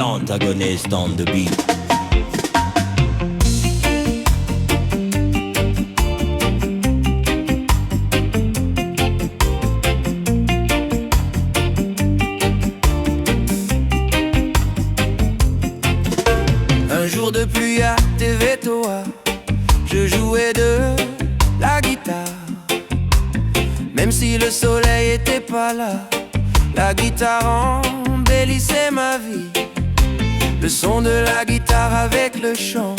l'antagoniste on the beat. Un jour de pluie à Tévétoa, je jouais de la guitare. Même si le soleil était pas là, la guitare embellissait ma vie. Le son de la guitare avec le chant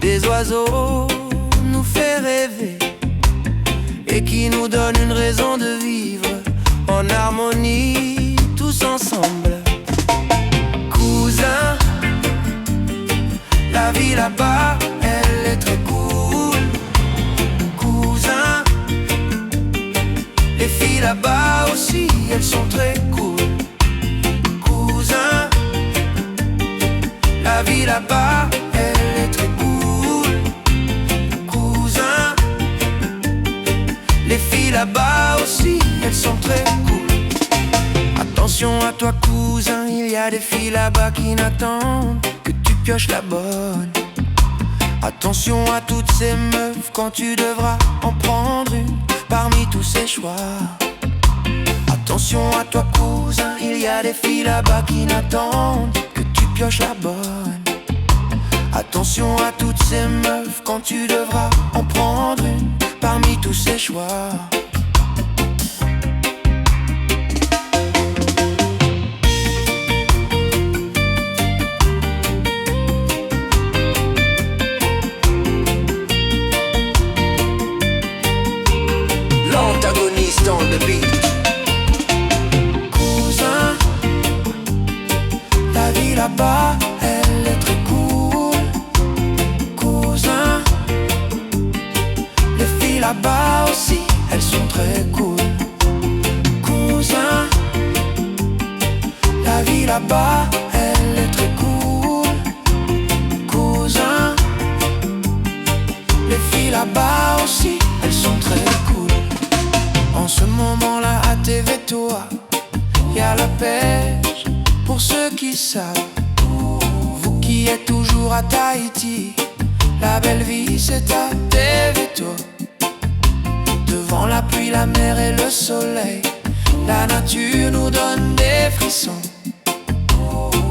des oiseaux nous fait rêver et qui nous donne une raison de vivre en harmonie tous ensemble. Cousin, la vie là-bas, elle est très cool. Cousin, les filles là-bas aussi, elles sont très cool. Cousin, la vie là-bas, elle est très cool. Cousin, les filles là-bas aussi, elles sont très cool. Attention à toi cousin, il y a des filles là-bas qui n'attendent que tu pioches la bonne. Attention à toutes ces meufs quand tu devras en prendre une parmi tous ces choix. Attention à toi cousin, il y a des filles là-bas qui n'attendent que tu pioches la bonne. Attention à toutes ces meufs quand tu devras en prendre une parmi tous ces choix. L'antagoniste on the beat. Cousin, la vie là-bas, elle est très cool. Cousin, les filles là-bas aussi, elles sont très cool. Cousin, la vie là-bas, elle est très cool. Cousin, les filles là-bas aussi, elles sont très cool. En ce moment-là à Tévétoa, y a la pêche pour ceux qui savent. Vous qui êtes toujours à Tahiti, la belle vie c'est à Tévétoa. Devant la pluie, la mer et le soleil, la nature nous donne des frissons.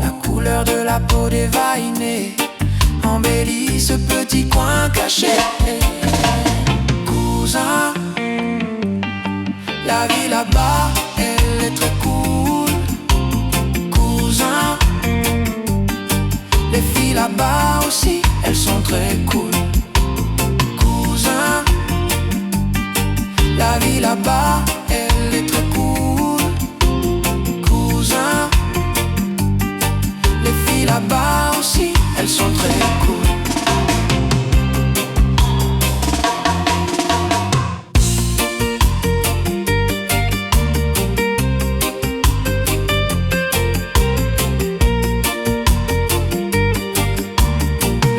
La couleur de la peau des vainés embellit ce petit coin caché. Cousin, la vie là-bas, elle est très cool. Cousin, les filles là-bas aussi, elles sont très cool. Cousin, la vie là-bas, elle est très cool. Cousin, les filles là-bas aussi, elles sont très cool.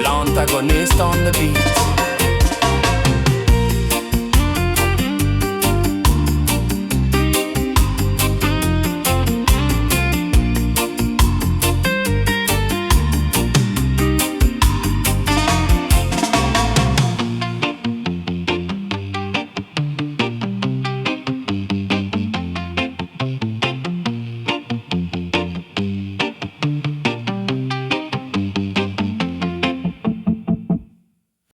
L'antagoniste on the beat.